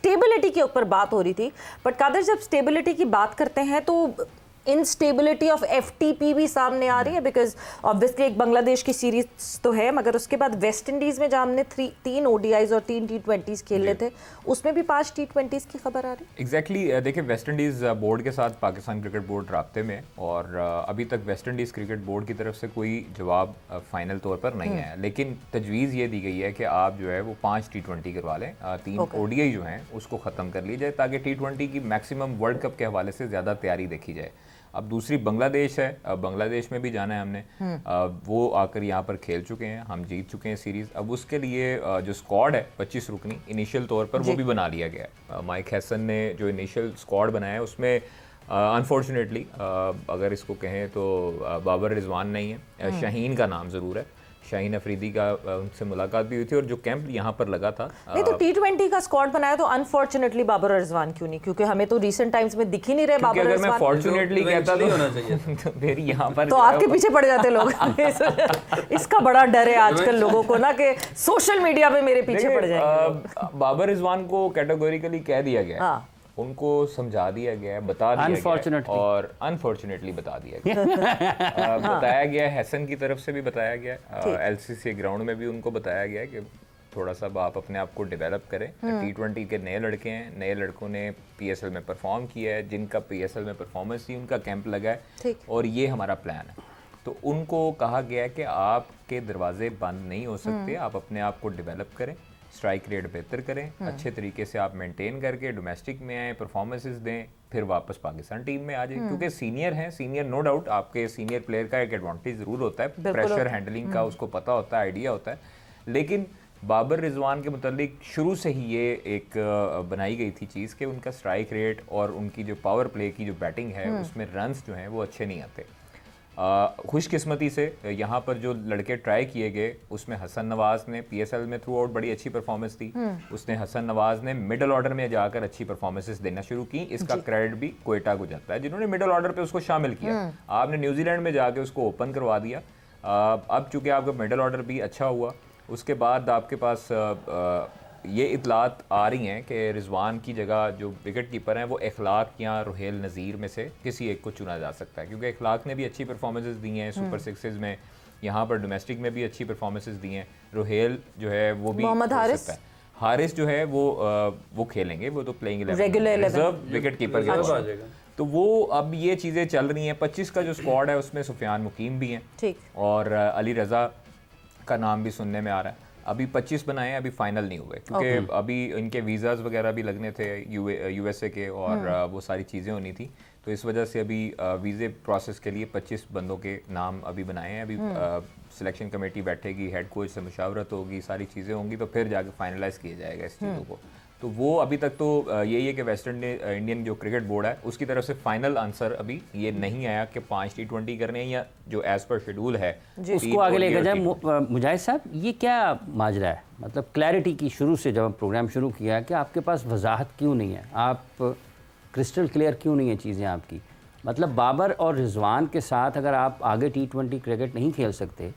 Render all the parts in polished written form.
Stability के ऊपर बात हो रही थी, बट कादर जब स्टेबिलिटी की बात करते हैं तो इनस्टेबिलिटी ऑफ एफटीपी भी सामने आ रही है, बिकॉज ऑब्वियसली एक बांग्लादेश की सीरीज तो है, मगर उसके बाद वेस्ट इंडीज में जहां हमने 3 ओडीआईज और 3 T20s खेले थे, उसमें भी 5 T20s की खबर आ रही है। एग्जैक्टली देखिए, वेस्ट इंडीज़ बोर्ड के साथ पाकिस्तान क्रिकेट बोर्ड राब्ते में, और अभी तक वेस्ट इंडीज़ क्रिकेट बोर्ड की तरफ से कोई जवाब फाइनल तौर पर नहीं है, लेकिन तजवीज़ ये दी गई है कि आप जो है वो 5 T20 करवा लें, 3 ओडीआई जो हैं उसको ख़त्म कर ली जाए, ताकि T20 की मैक्सिमम वर्ल्ड कप के हवाले से ज़्यादा तैयारी देखी जाए। अब दूसरी बांग्लादेश है, बांग्लादेश में भी जाना है हमने, वो आकर यहाँ पर खेल चुके हैं, हम जीत चुके हैं सीरीज़। अब उसके लिए जो स्क्वाड है 25 रुकनी इनिशियल तौर पर वो भी बना लिया गया है। माइक हैसन ने जो इनिशियल स्क्वाड बनाया है उसमें अनफॉर्चुनेटली अगर इसको कहें तो बाबर रिजवान नहीं है, शाहीन का नाम ज़रूर है, शाहीन अफरीदी का उनसे मुलाकात भी हुई थी, और जो कैंप यहाँ पर लगा था। नहीं तो T20 का स्क्वाड बनाया तो अनफॉर्चुनेटली बाबर रिजवान क्यों नहीं, क्योंकि हमें तो रीसेंट टाइम्स में दिख ही नहीं रहे बाबर रिजवान। अगर मैं फॉर्चुनेटली कहता तो होना चाहिए तो फिर यहाँ पर तो आपके पीछे पड़ जाते लोग। इसका बड़ा डर है आजकल लोगों को ना कि सोशल मीडिया पे मेरे पीछे पड़ जाएंगे। बाबर रिजवान को कैटेगोरिकली कह दिया गया, उनको समझा दिया गया है, बता दिया गया, और अनफॉर्चुनेटली बता दिया गया। बताया गया हैसन की तरफ से भी बताया गया, एलसीसी ग्राउंड में भी उनको बताया गया कि थोड़ा सा आप अपने आप को डेवलप करें। T20 के नए लड़के हैं, नए लड़कों ने PSL में परफॉर्म किया है, जिनका PSL में परफॉर्मेंस थी उनका कैंप लगा है, और ये हमारा प्लान है। तो उनको कहा गया कि आपके दरवाजे बंद नहीं हो सकते, आप अपने आप को डेवलप करें, स्ट्राइक रेट बेहतर करें, अच्छे तरीके से आप मेंटेन करके डोमेस्टिक में आए, परफॉर्मेंसेस दें, फिर वापस पाकिस्तान टीम में आ जाए। क्योंकि सीनियर हैं, सीनियर नो डाउट, आपके सीनियर प्लेयर का एक एडवांटेज ज़रूर होता है, प्रेशर हैंडलिंग का उसको पता होता है, आइडिया होता है। लेकिन बाबर रिजवान के मुतालिक शुरू से ही ये एक बनाई गई थी चीज़ कि उनका स्ट्राइक रेट और उनकी जो पावर प्ले की जो बैटिंग है उसमें रन्स जो हैं वो अच्छे नहीं आते। खुशकिस्मती से यहाँ पर जो लड़के ट्राई किए गए उसमें हसन नवाज ने PSL में थ्रू आउट बड़ी अच्छी परफॉर्मेंस दी, उसने हसन नवाज ने मिडल ऑर्डर में जाकर अच्छी परफॉर्मेंसेस देना शुरू की। इसका क्रेडिट भी क्वेटा को जाता है जिन्होंने मिडल ऑर्डर पे उसको शामिल किया। आपने न्यूजीलैंड में जाके उसको ओपन करवा दिया। अब चूंकि आपका मिडल ऑर्डर भी अच्छा हुआ, उसके बाद आपके पास ये इतलात आ रही हैं कि रिजवान की जगह जो विकेट कीपर हैं वो इखलाक या रुहेल नज़ीर में से किसी एक को चुना जा सकता है, क्योंकि इखलाक ने भी अच्छी परफॉर्मेंसेस दी हैं सुपर सिक्सेस में, यहाँ पर डोमेस्टिक में भी अच्छी परफॉर्मेंसेस दी हैं। रुहेल जो है वो भी मोहम्मद हारिस जो है वो खेलेंगे, वो तो प्लेइंग 11 रिजर्व विकेट कीपर के, तो वो अब ये चीज़ें चल रही हैं। 25 का जो स्क्वाड है उसमें सुफियान मुकीम भी हैं और अली रज़ा का नाम भी सुनने में आ रहा है। अभी 25 बनाए हैं, अभी फाइनल नहीं हुए क्योंकि अभी इनके वीज़ाज़ वगैरह भी लगने थे USA के, और वो सारी चीज़ें होनी थी, तो इस वजह से अभी वीज़े प्रोसेस के लिए 25 बंदों के नाम अभी बनाए हैं। अभी सिलेक्शन कमेटी बैठेगी, हेड कोच से मुशावरत होगी, सारी चीज़ें होंगी, तो फिर जाके फाइनलाइज़ किया जाएगा इस चीज़ों को। तो वो अभी तक तो यही है कि वेस्टर्न इंडियन जो क्रिकेट बोर्ड है उसकी तरफ से फाइनल आंसर अभी ये नहीं आया कि 5 T20 करने हैं या जो एज पर शेड्यूल है उसको आगे लेकर जाए। मुजाहिद साहब, ये क्या माजरा है? मतलब क्लैरिटी की शुरू से जब प्रोग्राम शुरू किया कि आपके पास वजाहत क्यों नहीं है, आप क्रिस्टल क्लियर क्यों नहीं है चीज़ें आपकी? मतलब बाबर और रिजवान के साथ अगर आप आगे T20 क्रिकेट नहीं खेल सकते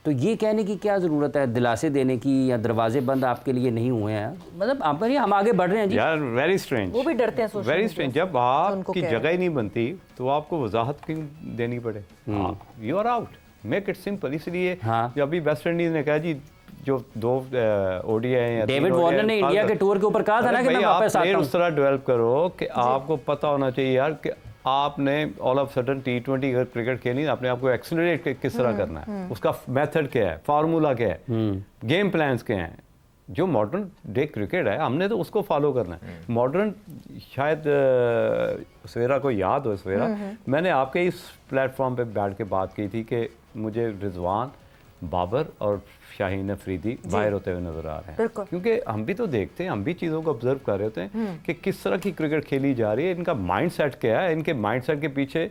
तो ये कहने की क्या ज़रूरत है, दिलासे देने की, या दरवाजे बंद आपके लिए नहीं हुए हैं? मतलब आप पर हम आगे बढ़ रहे हैं जी। यार वेरी स्ट्रेंज, वो भी डरते हैं, वेरी स्ट्रेंज। जब आपकी जगह ही नहीं बनती तो आपको वजाहत क्यों देनी पड़े? You are out, make it simple. इसलिए जब अभी वेस्ट इंडीज ने कहा जी जो 2 ODI हैं, डेविड वार्नर ने इंडिया के टूर के ऊपर कहा था ना कि मैं वापस आता हूं। उस तरह डेवलप करो कि आपको पता होना चाहिए यार कि आपने ऑल ऑफ सडन T20 अगर क्रिकेट खेलनी, अपने आप को एक्सेलरेट किस तरह करना है, उसका मेथड क्या है, फार्मूला क्या है, गेम प्लान्स क्या हैं। जो मॉडर्न डे क्रिकेट है हमने तो उसको फॉलो करना है। मॉडर्न शायद सवेरा को याद हो, सवेरा मैंने आपके इस प्लेटफॉर्म पे बैठ के बात की थी कि मुझे रिजवान, बाबर और शाहीन अफरीदी बाहर होते हुए नजर आ रहे हैं, क्योंकि हम भी तो देखते हैं, हम भी चीज़ों को ऑब्जर्व कर रहे होते हैं कि किस तरह की क्रिकेट खेली जा रही है, इनका माइंडसेट क्या है, इनके माइंडसेट के पीछे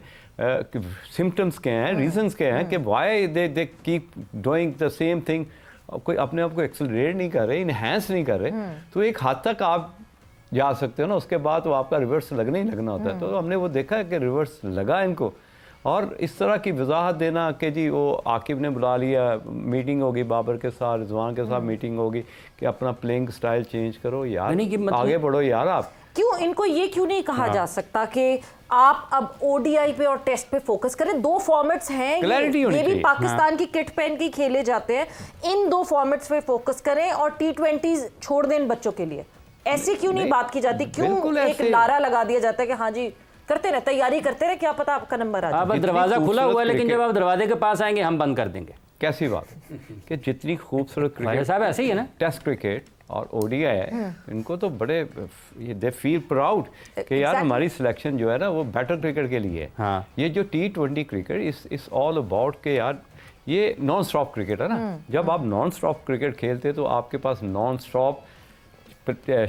सिम्टम्स क्या हैं, रीजंस क्या हैं कि why they keep doing the same thing. कोई अपने आप को एक्सेलरेट नहीं कर रहे, इनहेंस नहीं कर रहे, तो एक हद तक आप जा सकते हो ना, उसके बाद तो आपका रिवर्स लगना ही लगना होता है। तो हमने वो देखा है कि रिवर्स लगा इनको, और इस तरह की वजाहत देना कि जी वो आकिब ने बुला लिया, मीटिंग होगी बाबर के साथ, रिजवान के साथ मीटिंग होगी कि अपना प्लेइंग स्टाइल चेंज करो यार, मतलब आगे बढ़ो यार। आप क्यों इनको ये क्यों नहीं कहा जा सकता कि आप अब ओडीआई पे और टेस्ट पे फोकस करें? दो फॉर्मेट्स हैं, ये भी पाकिस्तान की किट पहन के खेले जाते हैं, इन दो फॉर्मेट्स पे फोकस करें और T20 छोड़ दें इन बच्चों के लिए। ऐसी क्यों नहीं बात की जाती? क्यों एक नारा लगा दिया जाता है कि हाँ जी करते रहे, तैयारी करते रहे, क्या पता आपका नंबर आ जाए। दरवाजा खुला हुआ है लेकिन जब आप दरवाजे के पास आएंगे हम बंद कर देंगे। कैसी बात कि जितनी खूबसूरत क्रिकेट साहब ऐसे ही है ना, टेस्ट क्रिकेट और ओडीआई है, इनको तो बड़े दे फील प्राउड कि यार हमारी सिलेक्शन जो है ना वो बेटर क्रिकेट के लिए है। हाँ। ये जो T20 क्रिकेट इस ऑल अबाउट के यार ये नॉन स्टॉप क्रिकेट है ना। जब आप नॉन स्टॉप क्रिकेट खेलते तो आपके पास non stop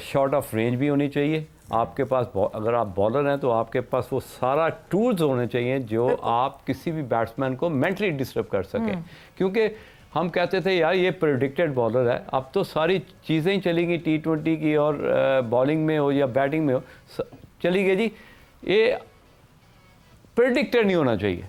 shot of range भी होनी चाहिए, आपके पास अगर आप बॉलर हैं तो आपके पास वो सारा टूल्स होने चाहिए जो आप किसी भी बैट्समैन को मेंटली डिस्टर्ब कर सकें। क्योंकि हम कहते थे यार ये प्रेडिक्टेड बॉलर है, अब तो सारी चीज़ें ही चलेंगी T20 की, और बॉलिंग में हो या बैटिंग में हो चली गई जी। ये प्रेडिक्टेड नहीं होना चाहिए।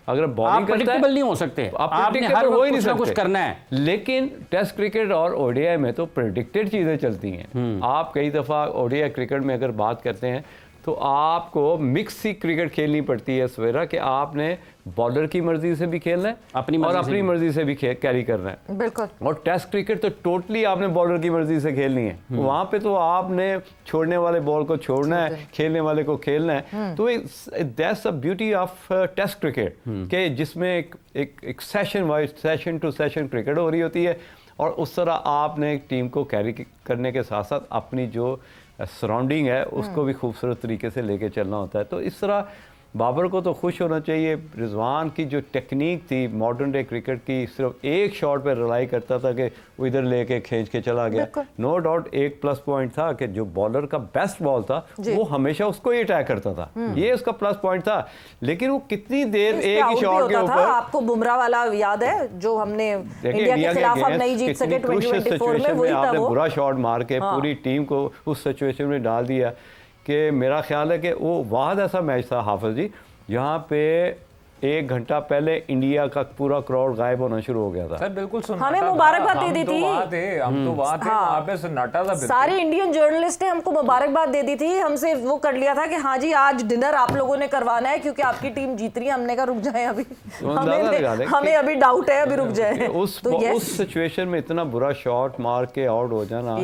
अगर बॉलिंग प्रेडिक्टेबल नहीं हो सकते, आपने हर हो ही नहीं सकते, कुछ करना है। लेकिन टेस्ट क्रिकेट और ओडीआई में तो प्रेडिक्टेड चीज़ें चलती हैं। आप कई दफ़ा ओडीआई क्रिकेट में अगर बात करते हैं तो आपको मिक्स सी क्रिकेट खेलनी पड़ती है सवेरा, कि आपने बॉलर की मर्जी से भी खेलना है और अपनी मर्जी से भी कैरी करना है। बिल्कुल। और टेस्ट क्रिकेट तो टोटली आपने बॉलर की मर्जी से खेलनी है। वहां पे तो आपने छोड़ने वाले बॉल को छोड़ना है, खेलने वाले को खेलना है। तो that's the beauty of test cricket के जिसमें एक session wise, session to session cricket हो रही होती है, और उस तरह आपने एक टीम को कैरी करने के साथ साथ अपनी जो सराउंडिंग है उसको भी खूबसूरत तरीके से लेके चलना होता है। तो इस तरह बाबर को तो खुश होना चाहिए। रिजवान की जो टेक्निक थी मॉडर्न डे क्रिकेट की, सिर्फ एक शॉट पर रिलाई करता था कि वो इधर लेके खींच के चला गया। नो डाउट एक प्लस पॉइंट था कि जो बॉलर का बेस्ट बॉल था वो हमेशा उसको ही अटैक करता था, ये उसका प्लस पॉइंट था। लेकिन वो कितनी देर एक ही शॉट के ऊपर, आपको बुमराह वाला याद है जो हमने इंडिया के खिलाफ अब नहीं जीत सके 2024 में, वही था वो। बुरा शॉट मार के पूरी टीम को उस सिचुएशन में डाल दिया कि मेरा ख्याल है कि वो वाहद ऐसा मैच था हाफिज जी जहाँ पे 1 घंटा पहले इंडिया का पूरा क्राउड गायब होना शुरू हो गया था। सर बिल्कुल हमें मुबारकबाद दे दी थी, हम तो वहाँ थे, वहाँ पे सन्नाटा था। सारे इंडियन जर्नलिस्ट ने हमको मुबारकबाद दे दी थी, हमसे वो कर लिया था कि हाँ जी आज डिनर आप लोगों ने करवाना है क्योंकि आपकी टीम जीत रही है। हमने कहा रुक जाए अभी, हमें अभी डाउट है, अभी रुक जाए। उस सिचुएशन में इतना बुरा शॉट मार के आउट हो जाना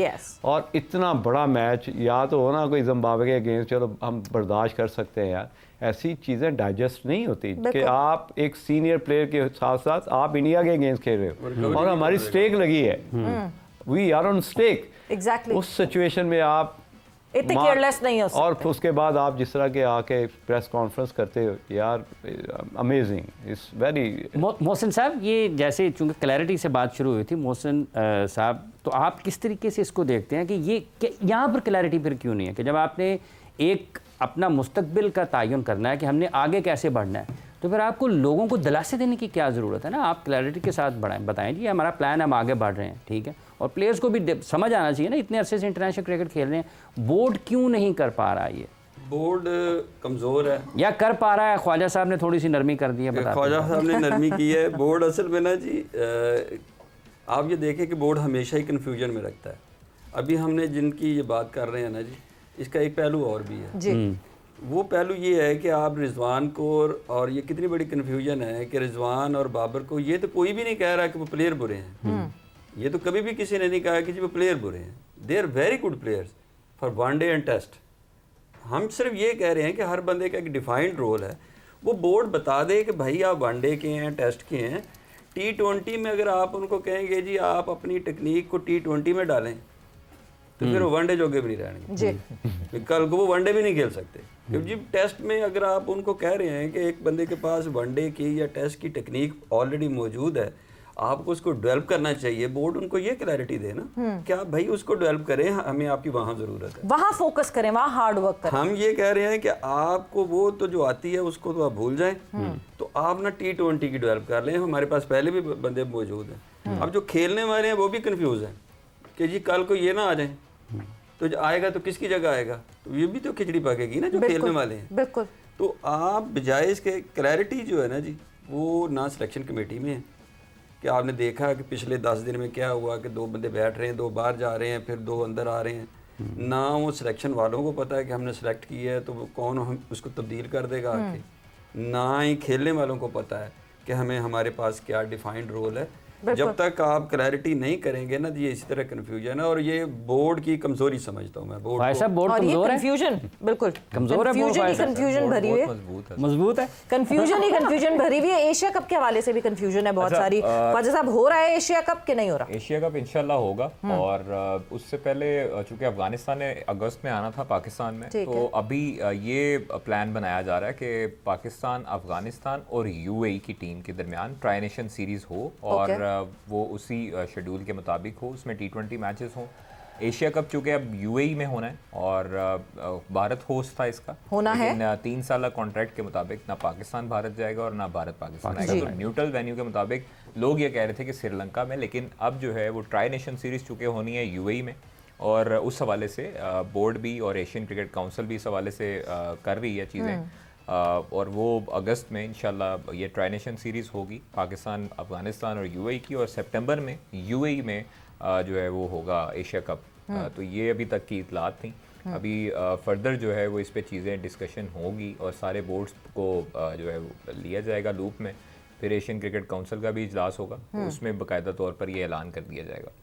और इतना बड़ा मैच, या तो होना कोई जिम्बाब्वे के अगेंस्ट, चलो हम बर्दाश्त कर सकते हैं यार, ऐसी चीज़ें डाइजेस्ट नहीं होती कि आप एक सीनियर प्लेयर के साथ साथ आप इंडिया के अगेंस्ट खेल रहे हो और हमारी स्टेक लगी है, we are on stake. Exactly उस सिचुएशन में आप इतने केयरलेस नहीं हो सकते। और उसके बाद आप जिस तरह के आके प्रेस कॉन्फ्रेंस करते हो यार, अमेजिंग, इट्स वेरी। मोहसिन साहब, ये जैसे चूंकि क्लैरिटी से बात शुरू हुई थी, मोहसिन साहब तो आप किस तरीके से इसको देखते हैं कि ये यहाँ पर क्लैरिटी फिर क्यों नहीं है कि जब आपने एक अपना मुस्तकबिल का तयन करना है कि हमने आगे कैसे बढ़ना है, तो फिर आपको लोगों को दिलासे देने की क्या ज़रूरत है ना? आप क्लैरिटी के साथ बढ़ाएं, बताएं जी हमारा प्लान है, हम आगे बढ़ रहे हैं, ठीक है। और प्लेयर्स को भी समझ आना चाहिए ना, इतने अरसे से इंटरनेशनल क्रिकेट खेल रहे हैं, बोर्ड क्यों नहीं कर पा रहा है? ये बोर्ड कमज़ोर है या कर पा रहा है? ख्वाजा साहब ने थोड़ी सी नरमी कर दी है, ख्वाजा साहब ने नरमी की है। बोर्ड असल में ना जी, आप ये देखें कि बोर्ड हमेशा ही कन्फ्यूजन में रखता है। अभी हमने जिनकी ये बात कर रहे हैं ना जी, इसका एक पहलू और भी है जी। वो पहलू ये है कि आप रिजवान को, और ये कितनी बड़ी कन्फ्यूजन है कि रिजवान और बाबर को, ये तो कोई भी नहीं कह रहा कि वो प्लेयर बुरे हैं, ये तो कभी भी किसी ने नहीं कहा कि जी वो प्लेयर बुरे हैं। They are very good players for one day and test. हम सिर्फ ये कह रहे हैं कि हर बंदे का एक डिफाइंड रोल है। वो बोर्ड बता दे कि भाई आप वनडे के हैं, टेस्ट के हैं। T20 में अगर आप उनको कहेंगे जी आप अपनी टेक्निक को T20 में डालें, तो फिर वो वनडे जोगे भी नहीं रहेंगे, कल को वो वनडे भी नहीं खेल सकते। क्योंकि टेस्ट में अगर आप उनको कह रहे हैं कि एक बंदे के पास वनडे की या टेस्ट की टेक्निक ऑलरेडी मौजूद है, आपको उसको डेवलप करना चाहिए, बोर्ड उनको ये क्लैरिटी दे ना कि आप भाई उसको डेवलप करें, हमें आपकी वहाँ ज़रूरत है, वहाँ फोकस करें, वहाँ हार्ड वर्क करें। हम ये कह रहे हैं कि आपको वो तो जो आती है उसको तो आप भूल जाएं, तो आप ना T20 की डेवलप कर लें, हमारे पास पहले भी बंदे मौजूद हैं। अब जो खेलने वाले हैं वो भी कंफ्यूज हैं कि जी कल को ये ना आ जाए, तो आएगा तो किसकी जगह आएगा, तो ये भी तो खिचड़ी पकेगी ना जो खेलने वाले हैं। बिल्कुल। तो आप बजाय इसके क्लैरिटी जो है ना जी, वो ना सिलेक्शन कमेटी में है कि आपने देखा कि पिछले 10 दिन में क्या हुआ कि 2 बंदे बैठ रहे हैं, 2 बाहर जा रहे हैं, फिर 2 अंदर आ रहे हैं। ना वो सिलेक्शन वालों को पता है कि हमने सेलेक्ट किया है तो वो कौन हम उसको तब्दील कर देगा आके, ना ही खेलने वालों को पता है कि हमें हमारे पास क्या डिफाइंड रोल है। जब तक आप क्लैरिटी नहीं करेंगे ना, ये इसी तरह कंफ्यूजन है और ये बोर्ड की कमजोरी समझता हूँ मैं। बोर्ड कमजोर है, कंफ्यूजन बिल्कुल कमजोर है, कंफ्यूजन भरी हुई है, मजबूत है, कंफ्यूजन ही कंफ्यूजन भरी हुई है। एशिया कप के हवाले से भी कंफ्यूजन है बहुत सारी। ख्वाजा साहब, हो रहा है एशिया कप के नहीं हो रहा? एशिया कप इंशाल्लाह होगा, और उससे पहले चूंकि अफगानिस्तान ने अगस्त में आना था पाकिस्तान में, तो अभी ये प्लान बनाया जा रहा है कि पाकिस्तान, अफगानिस्तान और यूएई की टीम के दरमियान ट्राई नेशन सीरीज हो, और वो उसी शेड्यूल के मुताबिक हो, उसमें T20 मैचेस हों। एशिया कप चूँकि अब यूएई में होना है और भारत होस्ट था इसका, होना है, 3 साल कॉन्ट्रैक्ट के मुताबिक ना पाकिस्तान भारत जाएगा और ना भारत पाकिस्तान आएगा। तो न्यूट्रल वेन्यू के मुताबिक लोग ये कह रहे थे कि श्रीलंका में, लेकिन अब जो है वो ट्राई नेशन सीरीज चूँकि होनी है यूएई में, और उस हवाले से बोर्ड भी और एशियन क्रिकेट काउंसिल भी इस हवाले से कर रही है चीज़ें, और वो अगस्त में इंशाल्लाह ये ट्राई नेशन सीरीज़ होगी पाकिस्तान, अफगानिस्तान और यूएई की, और सितंबर में यूएई में जो है वो होगा एशिया कप। तो ये अभी तक की इतलात थी। अभी फर्दर जो है वो इस पे चीज़ें डिस्कशन होगी और सारे बोर्ड्स को जो है वो लिया जाएगा लूप में। फिर एशियन क्रिकेट काउंसिल का भी इजलास होगा, उसमें बाकायदा तौर पर ये ऐलान कर दिया जाएगा।